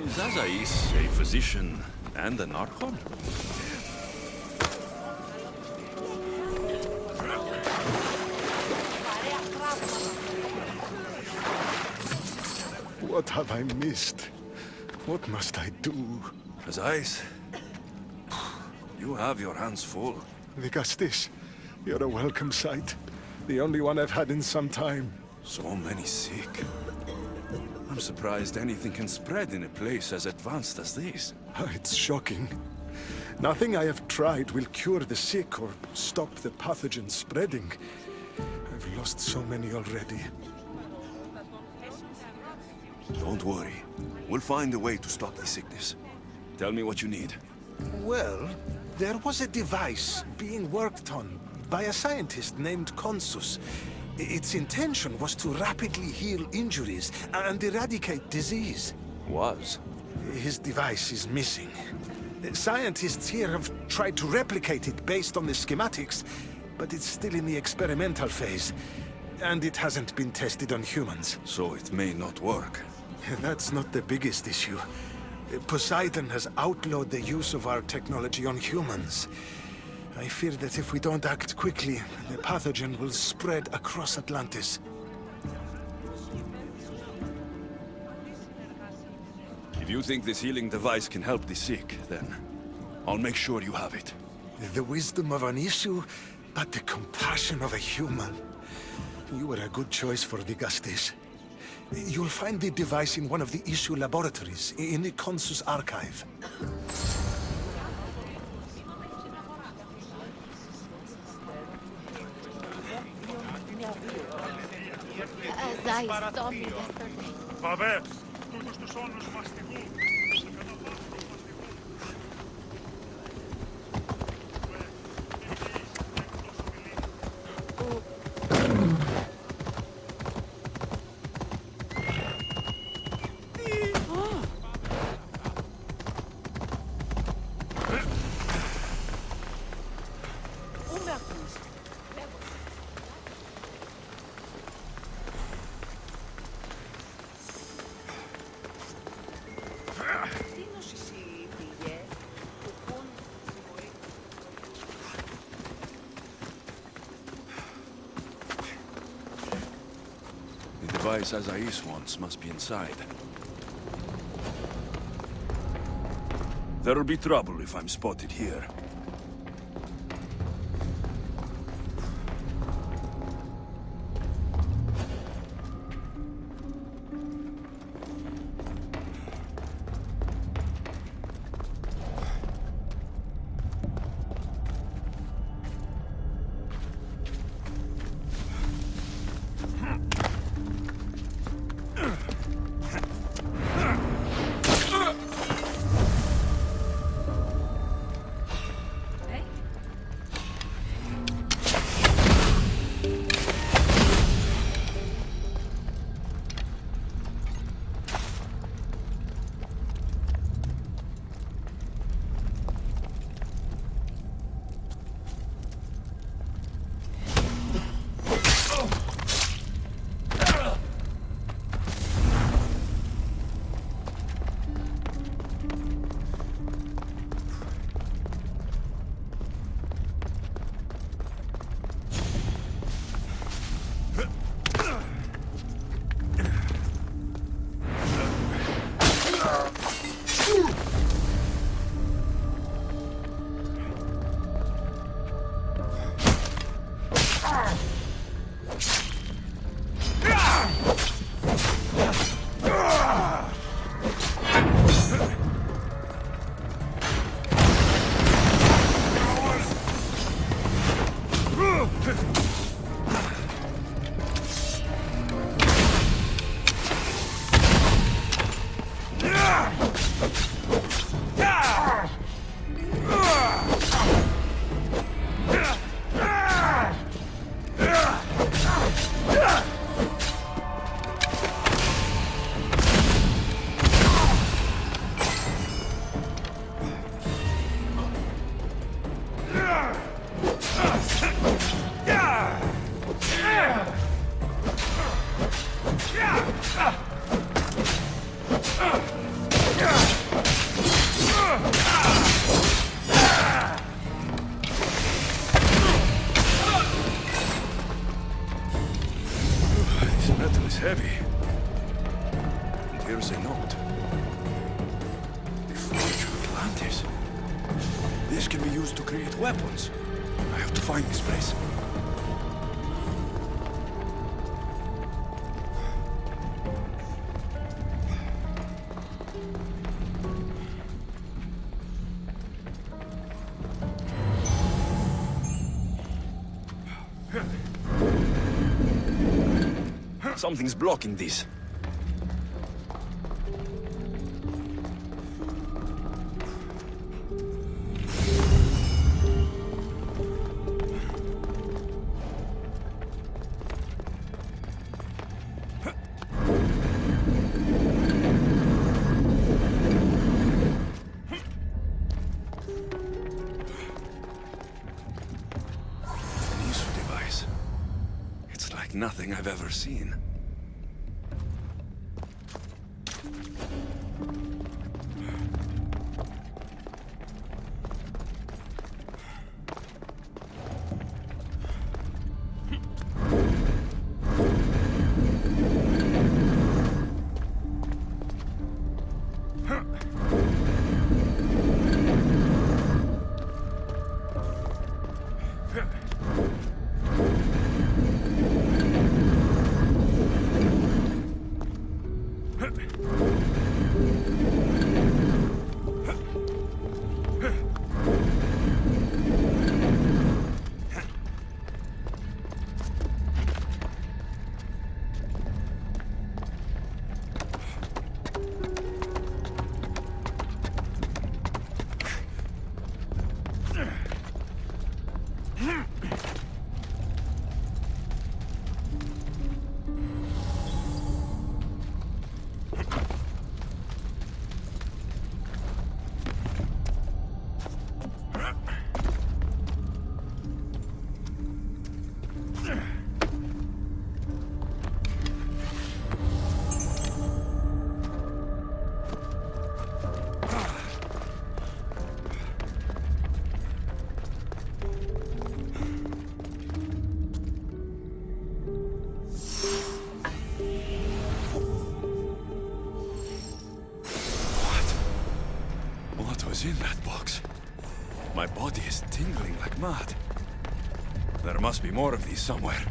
Is Azais a physician and an archon? What have I missed? What must I do? Azais, you have your hands full. Vigastis, you're a welcome sight. The only one I've had in some time. So many sick. I'm surprised anything can spread in a place as advanced as this. It's shocking. Nothing I have tried will cure the sick or stop the pathogen spreading. I've lost so many already. Don't worry. We'll find a way to stop the sickness. Tell me what you need. Well, there was a device being worked on by a scientist named Consus. Its intention was to rapidly heal injuries and eradicate disease. Was? His device is missing. Scientists here have tried to replicate it based on the schematics, but it's still in the experimental phase, and it hasn't been tested on humans. So it may not work. That's not the biggest issue. Poseidon has outlawed the use of our technology on humans. I fear that if we don't act quickly, the pathogen will spread across Atlantis. If you think this healing device can help the sick, then I'll make sure you have it. The wisdom of an issue, but the compassion of a human. You were a good choice for Vigastis. You'll find the device in one of the issue laboratories, in the Consus archive. As I saw me yesterday. Βαβέ, τούτος τους όνους μαστιγού. The device Azais wants must be inside. There'll be trouble if I'm spotted here. here's a note. The forge of Atlantis. This can be used to create weapons. I have to find this place. Something's blocking this. Nothing I've ever seen. In that box. My body is tingling like mad. There must be more of these somewhere.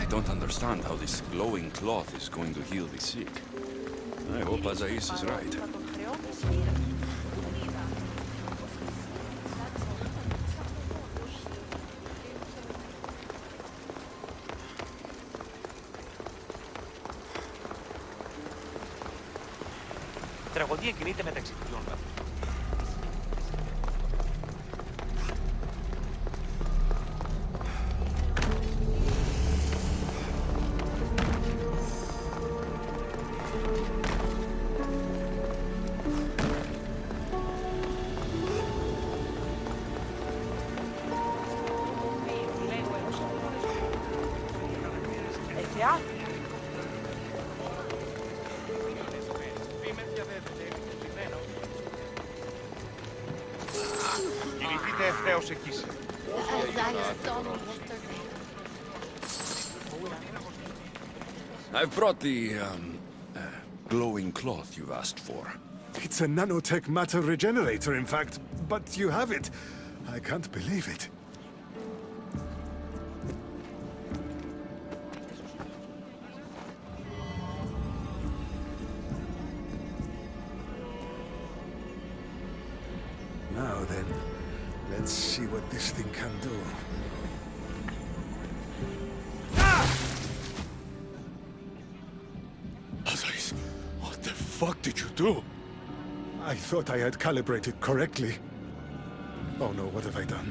I don't understand how this glowing cloth is going to heal the sick. I hope Azais is right. Η τραγωδία κινείται μεταξύ του δυο βαθμών. Dime, Κινηθείτε ευθέως εκεί. As I saw yesterday. I've brought the, glowing cloth you've asked for. It's a nanotech matter regenerator, in fact, but you have it. I can't believe it. Now then, let's see what this thing can do. Odyssey, what the fuck did you do? I thought I had calibrated correctly. Oh no, what have I done?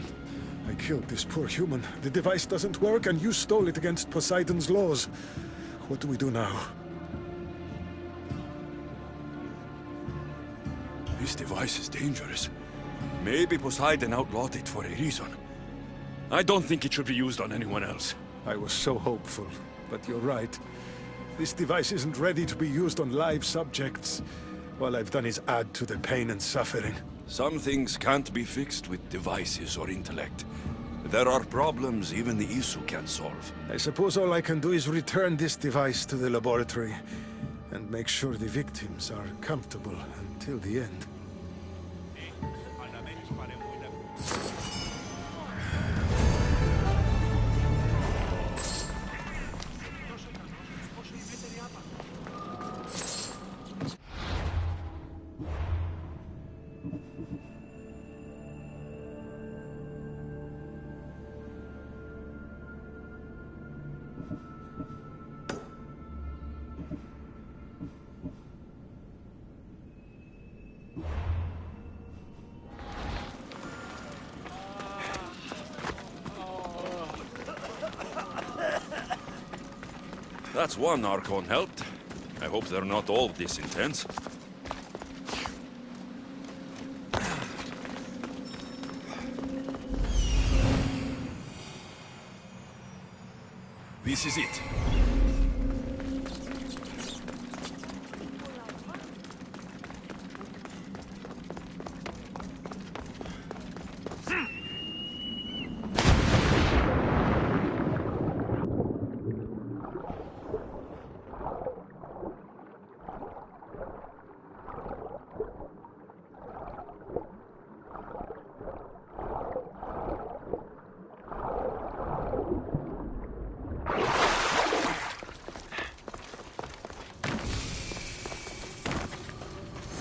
I killed this poor human. The device doesn't work, and you stole it against Poseidon's laws. What do we do now? This device is dangerous. Maybe Poseidon outlawed it for a reason. I don't think it should be used on anyone else. I was so hopeful, but you're right. This device isn't ready to be used on live subjects. All I've done is add to the pain and suffering. Some things can't be fixed with devices or intellect. There are problems even the Isu can't solve. I suppose all I can do is return this device to the laboratory and make sure the victims are comfortable until the end. That's one Archon helped. I hope they're not all this intense. This is it.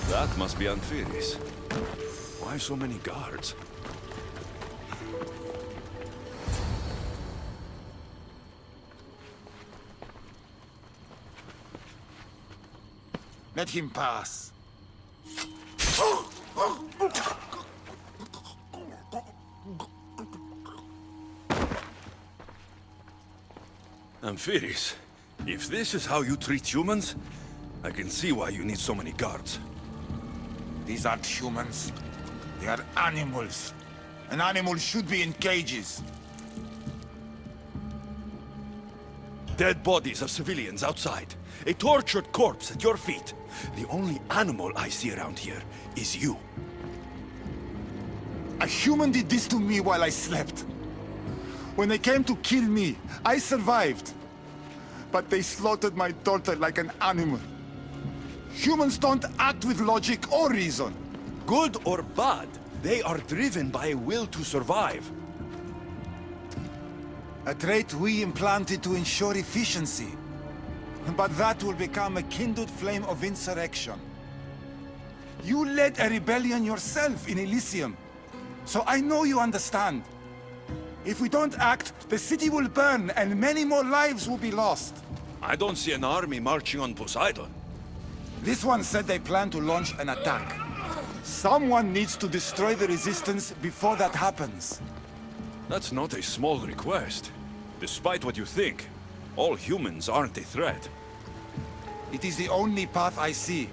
That must be Atlantis. Why so many guards? Let him pass. Atlantis, if this is how you treat humans, I can see why you need so many guards. These aren't humans. They are animals. An animal should be in cages. Dead bodies of civilians outside. A tortured corpse at your feet. The only animal I see around here is you. A human did this to me while I slept. When they came to kill me, I survived. But they slaughtered my daughter like an animal. Humans don't act with logic or reason. Good or bad, they are driven by a will to survive. A trait we implanted to ensure efficiency. But that will become a kindled flame of insurrection. You led a rebellion yourself in Elysium. So I know you understand. If we don't act, the city will burn and many more lives will be lost. I don't see an army marching on Poseidon. This one said they plan to launch an attack. Someone needs to destroy the resistance before that happens. That's not a small request. Despite what you think, all humans aren't a threat. It is the only path I see.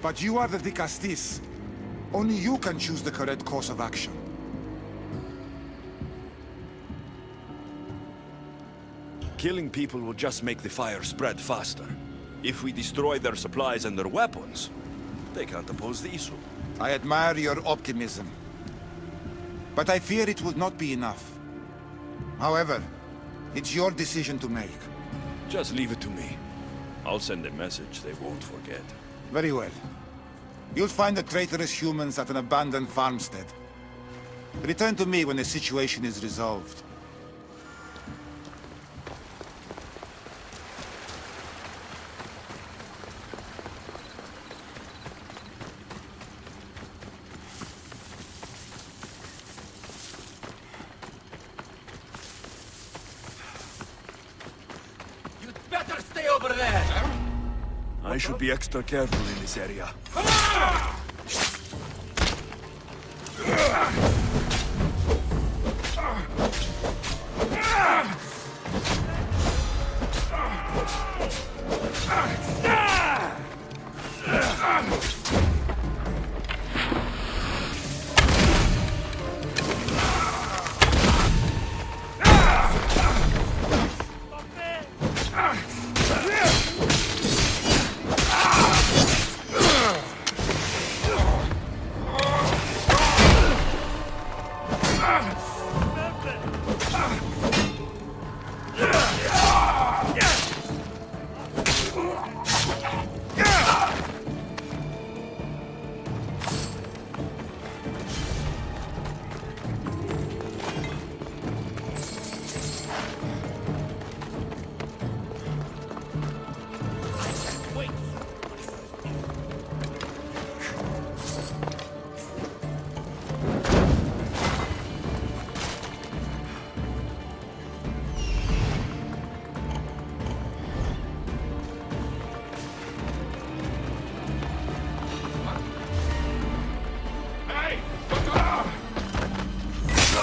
But you are the Dicastis. Only you can choose the correct course of action. Killing people will just make the fire spread faster. If we destroy their supplies and their weapons, they can't oppose the Isu. I admire your optimism. But I fear it will not be enough. However, it's your decision to make. Just leave it to me. I'll send a message they won't forget. Very well. You'll find the traitorous humans at an abandoned farmstead. Return to me when the situation is resolved. You'd better stay over there! I should be extra careful in this area.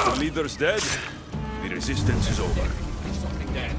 The leader's dead. The resistance is over. Something there.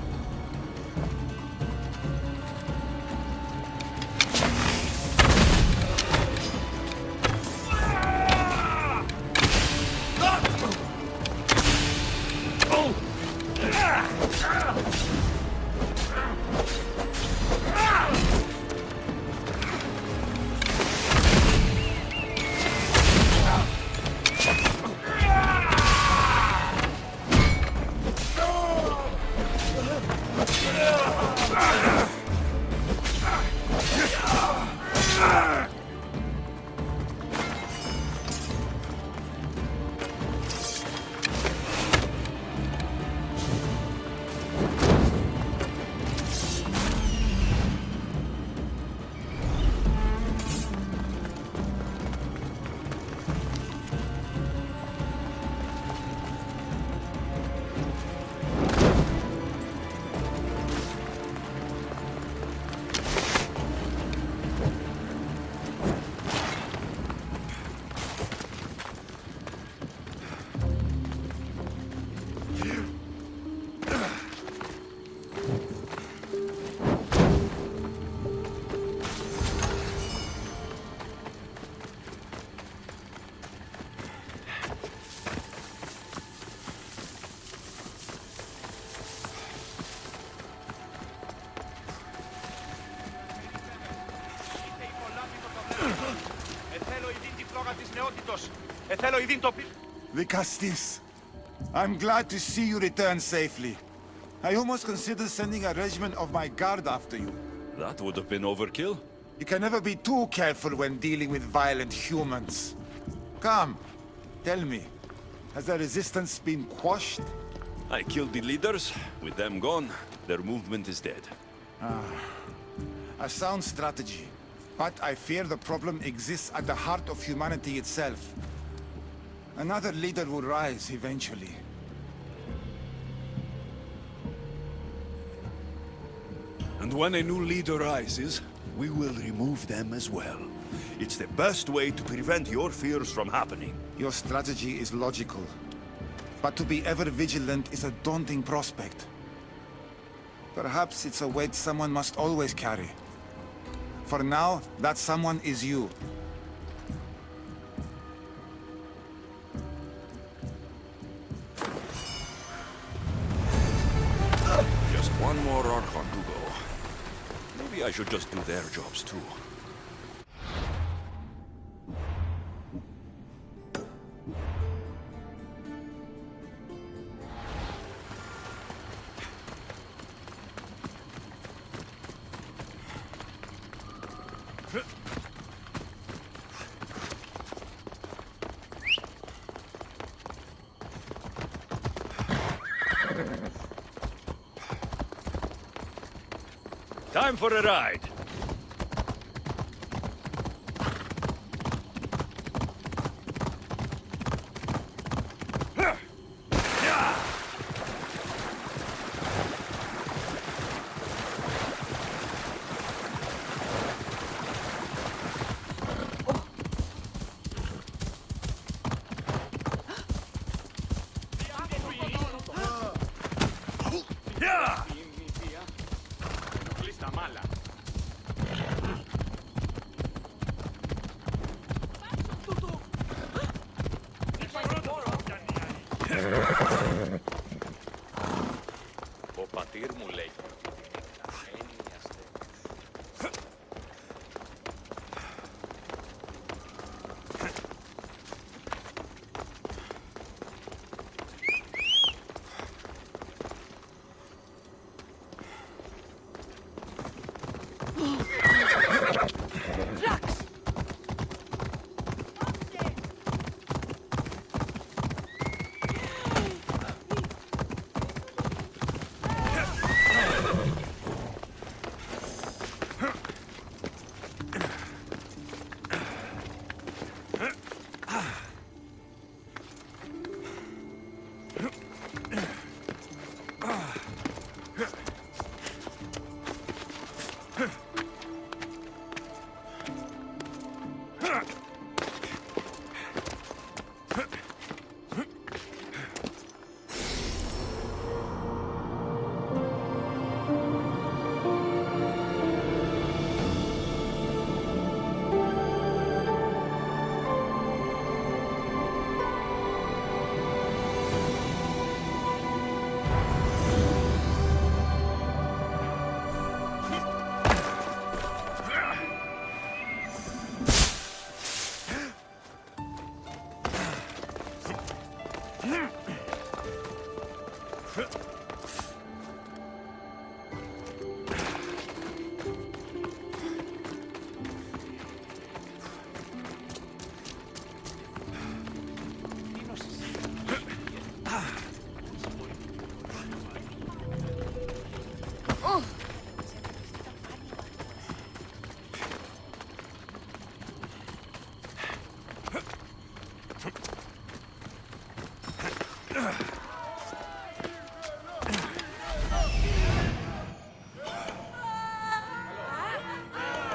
Vicastis, I'm glad to see you return safely. I almost considered sending a regiment of my guard after you. That would have been overkill. You can never be too careful when dealing with violent humans. Come, tell me, has the resistance been quashed? I killed the leaders. With them gone, their movement is dead. A sound strategy. But I fear the problem exists at the heart of humanity itself. Another leader will rise eventually. And when a new leader rises, we will remove them as well. It's the best way to prevent your fears from happening. Your strategy is logical. But to be ever vigilant is a daunting prospect. Perhaps it's a weight someone must always carry. For now, that someone is you. Just one more Archon to go. Maybe I should just do their jobs too. time for a ride. Ο πατήρ μου λέει.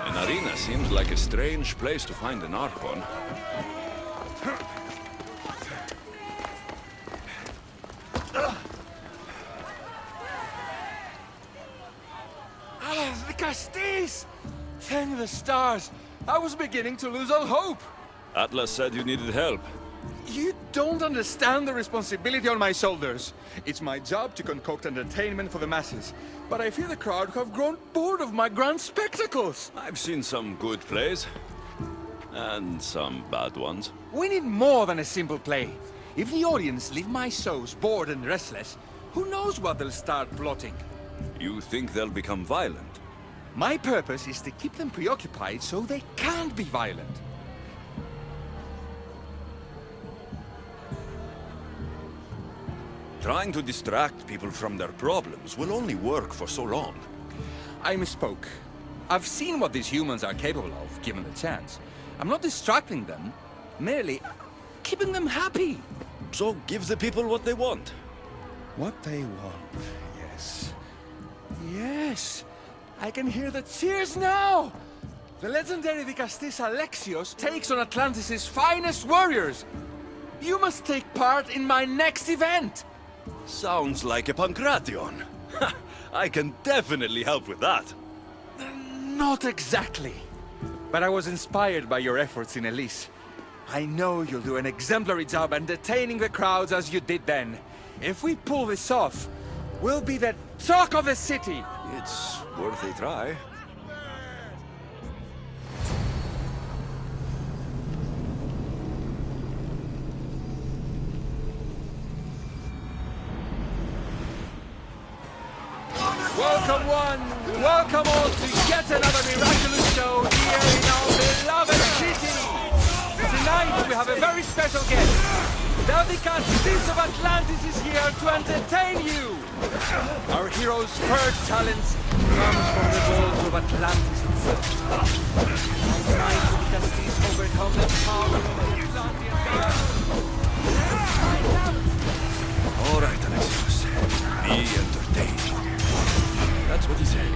An arena seems like a strange place to find an Archon. The Castis! Thank the stars! I was beginning to lose all hope! Atlas said you needed help. You don't understand the responsibility on my shoulders. It's my job to concoct entertainment for the masses. But I fear the crowd have grown bored of my grand spectacles. I've seen some good plays. And some bad ones. We need more than a simple play. If the audience leave my shows bored and restless, who knows what they'll start plotting? You think they'll become violent? My purpose is to keep them preoccupied so they can't be violent. Trying to distract people from their problems will only work for so long. I misspoke. I've seen what these humans are capable of, given the chance. I'm not distracting them, merely keeping them happy. So give the people what they want. What they want, yes. Yes! I can hear the cheers now! The legendary Vicastis Alexios takes on Atlantis' finest warriors! You must take part in my next event! Sounds like a Pancration. I can definitely help with that. Not exactly. But I was inspired by your efforts in Elise. I know you'll do an exemplary job entertaining the crowds as you did then. If we pull this off, we'll be the talk of the city! It's worth a try. Welcome one, welcome all to yet another miraculous show here in our beloved city! Tonight we have a very special guest. The Vicastis of Atlantis is here to entertain you! Our hero's first talents comes from the walls of Atlantis itself. How might the Castis overcome the power of the Atlantean gods? All right, Alexios. Be entertaining. That's what he said.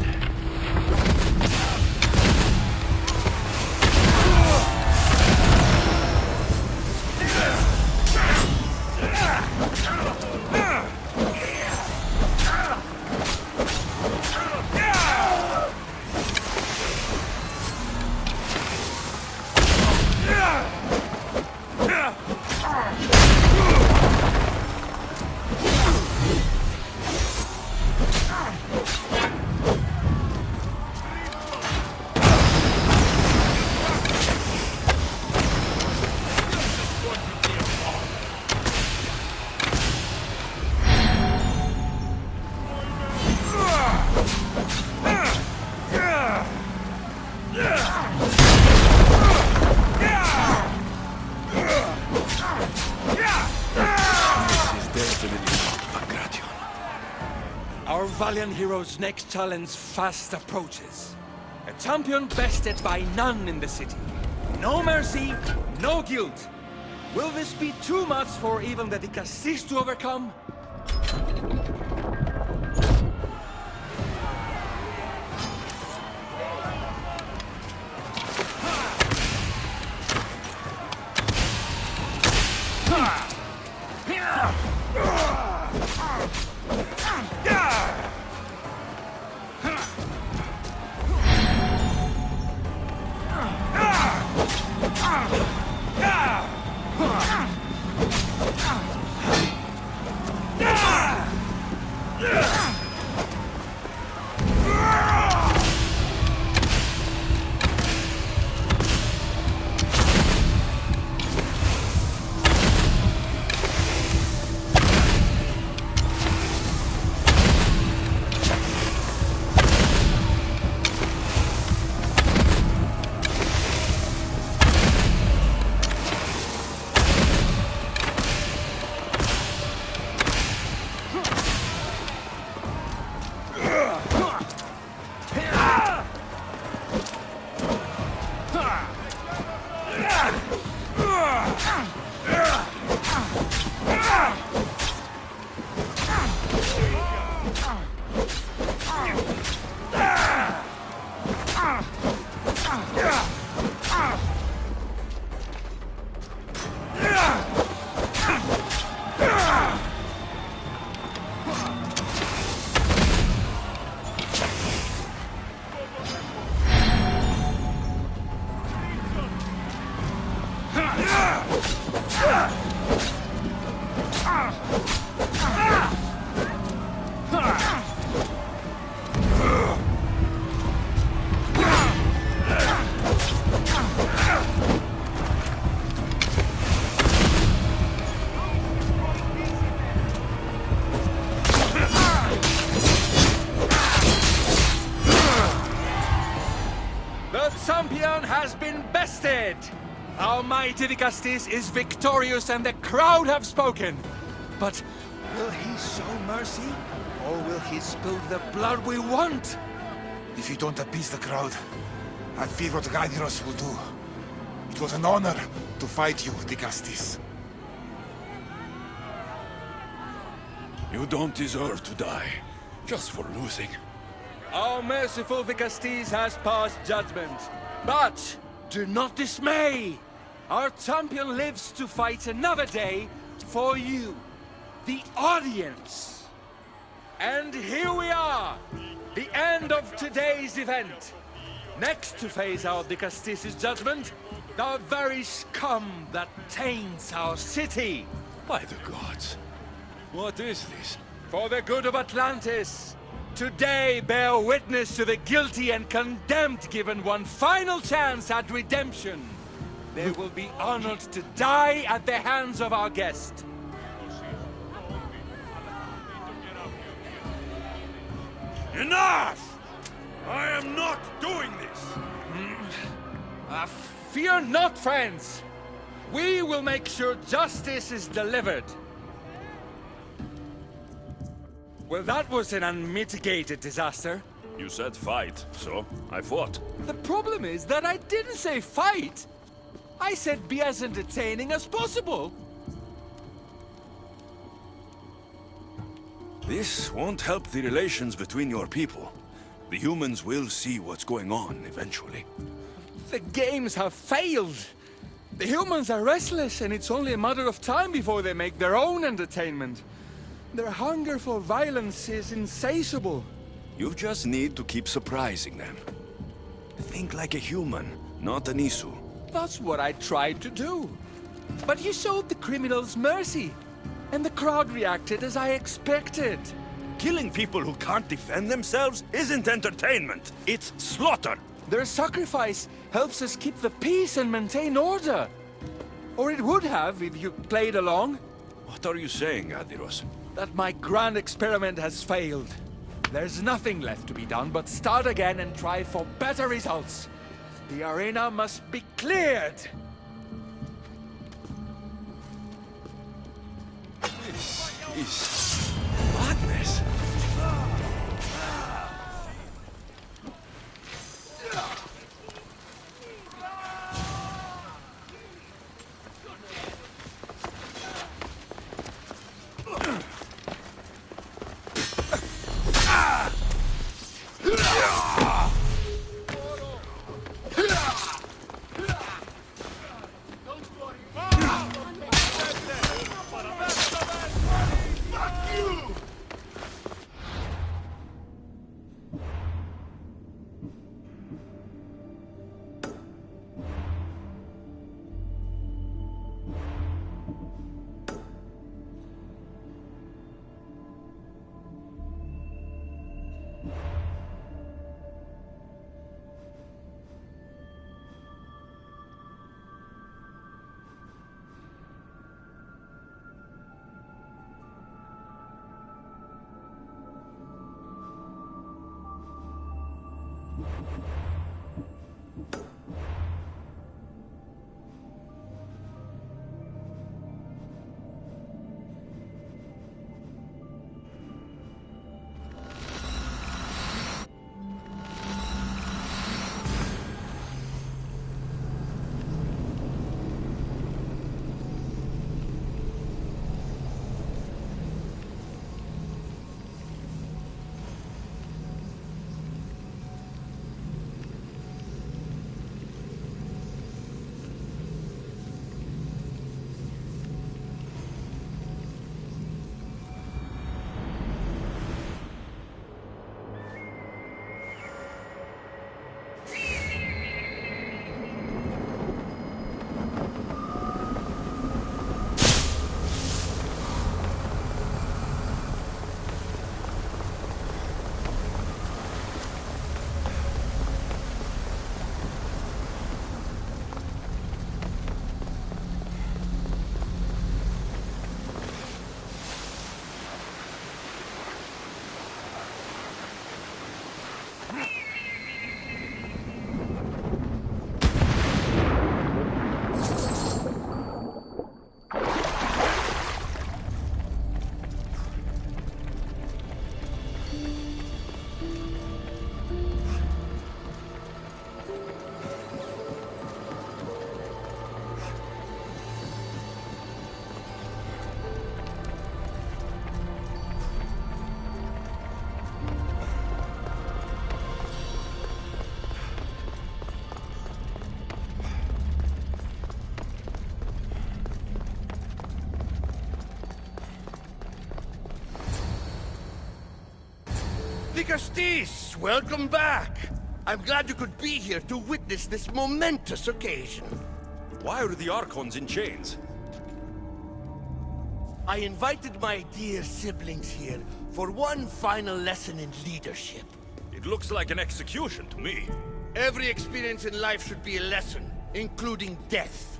Our valiant hero's next challenge fast approaches. A champion bested by none in the city. No mercy, no guilt. Will this be too much for even the Castis to overcome? Champion has been bested! Our mighty Castis is victorious and the crowd have spoken. But will he show mercy? Or will he spill the blood we want? If you don't appease the crowd, I fear what Gaidiros will do. It was an honor to fight you, Castis. You don't deserve to die, just for losing. Our merciful Castis has passed judgment. But do not dismay! Our champion lives to fight another day for you, the audience. And here we are, the end of today's event. Next to face out Castis' judgment, the very scum that taints our city. By the gods. What is this? For the good of Atlantis, today bear witness to the guilty and condemned given one final chance at redemption. They will be honored to die at the hands of our guest. Enough! I am not doing this! Fear not, friends. We will make sure justice is delivered. Well, that was an unmitigated disaster. You said fight, so I fought. The problem is that I didn't say fight. I said be as entertaining as possible. This won't help the relations between your people. The humans will see what's going on eventually. The games have failed. The humans are restless, and it's only a matter of time before they make their own entertainment. Their hunger for violence is insatiable. You just need to keep surprising them. Think like a human, not an Isu. That's what I tried to do. But you showed the criminals mercy, and the crowd reacted as I expected. Killing people who can't defend themselves isn't entertainment. It's slaughter. Their sacrifice helps us keep the peace and maintain order. Or it would have if you played along. What are you saying, Adiros? That my grand experiment has failed. There's nothing left to be done but start again and try for better results. The arena must be cleared. This is madness. Atlantis, welcome back. I'm glad you could be here to witness this momentous occasion. Why are the Archons in chains? I invited my dear siblings here for one final lesson in leadership. It looks like an execution to me. Every experience in life should be a lesson, including death.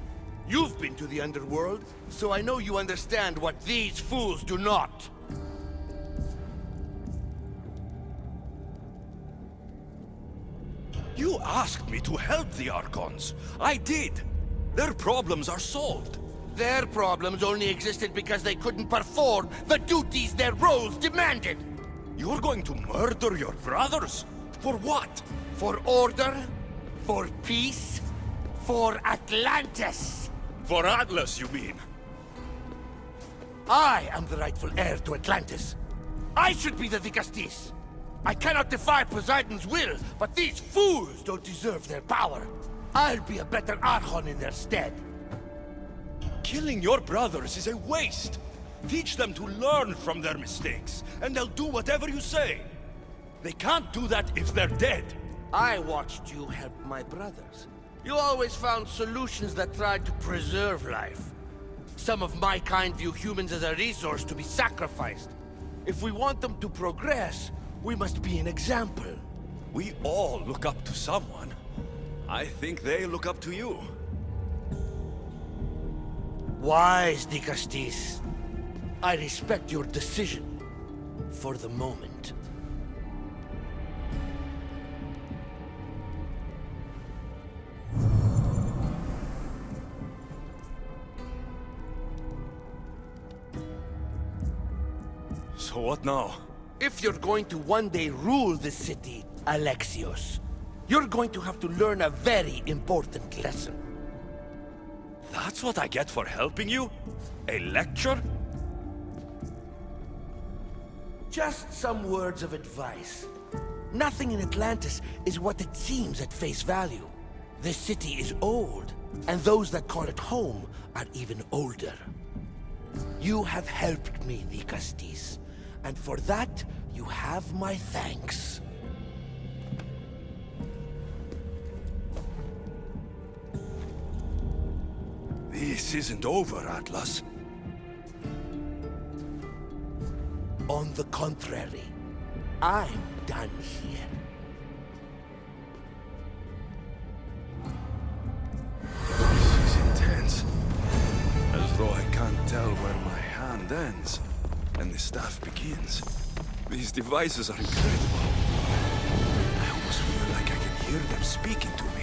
You've been to the underworld, so I know you understand what these fools do not. You asked me to help the Archons. I did. Their problems are solved. Their problems only existed because they couldn't perform the duties their roles demanded. You're going to murder your brothers? For what? For order, for peace, for Atlantis. For Atlas, you mean? I am the rightful heir to Atlantis. I should be the Dicastis. I cannot defy Poseidon's will, but these fools don't deserve their power. I'll be a better Archon in their stead. Killing your brothers is a waste. Teach them to learn from their mistakes, and they'll do whatever you say. They can't do that if they're dead. I watched you help my brothers. You always found solutions that tried to preserve life. Some of my kind view humans as a resource to be sacrificed. If we want them to progress, we must be an example. We all look up to someone. I think they look up to you. Wise, Dicastis. I respect your decision. For the moment. So what now? If you're going to one day rule the city, Alexios, you're going to have to learn a very important lesson. That's what I get for helping you? A lecture? Just some words of advice. Nothing in Atlantis is what it seems at face value. The city is old, and those that call it home are even older. You have helped me, Dicastis, and for that, you have my thanks. This isn't over, Atlas. On the contrary, I'm done here. This is intense. As though I can't tell where my hand ends and the staff begins. These devices are incredible. I almost feel like I can hear them speaking to me.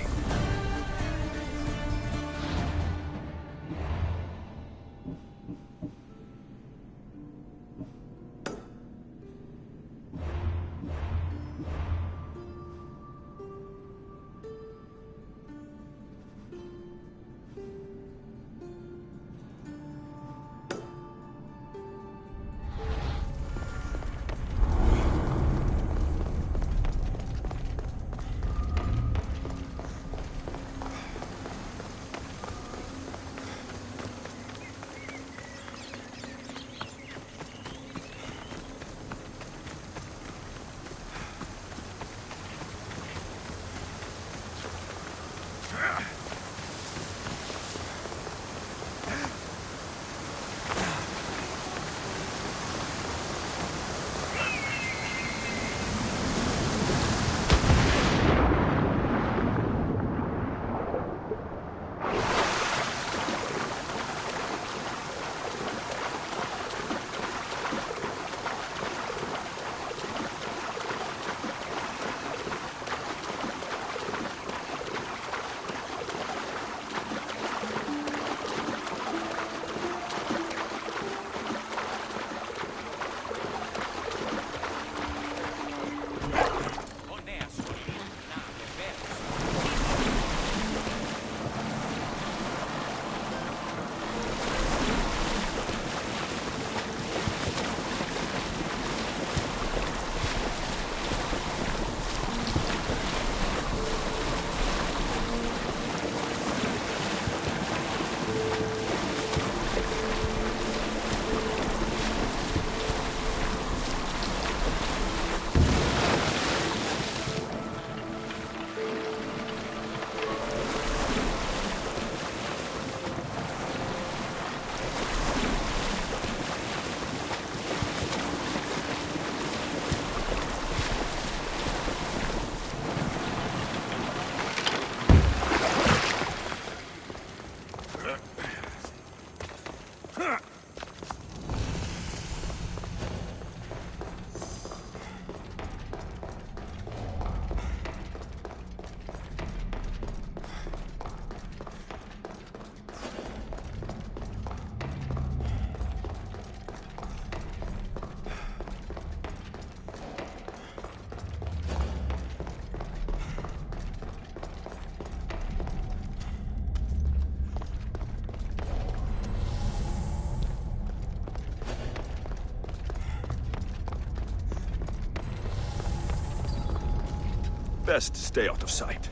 Best stay out of sight.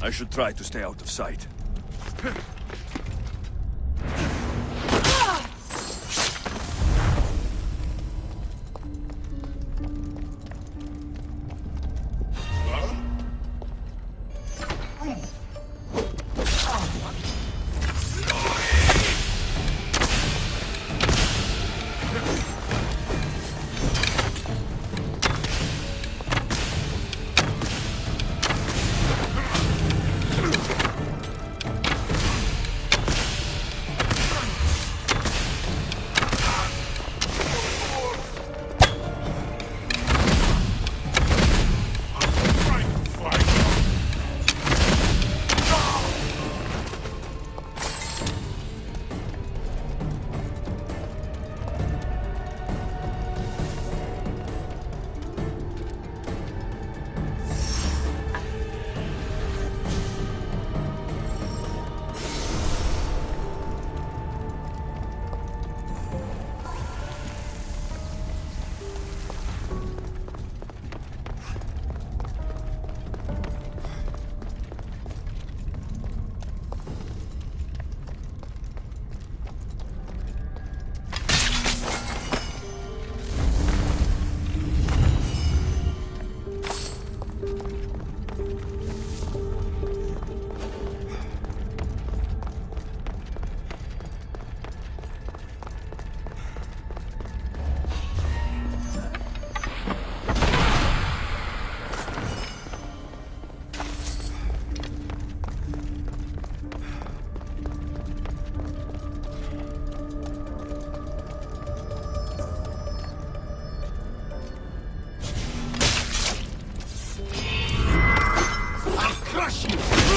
I should try to stay out of sight. Crush you!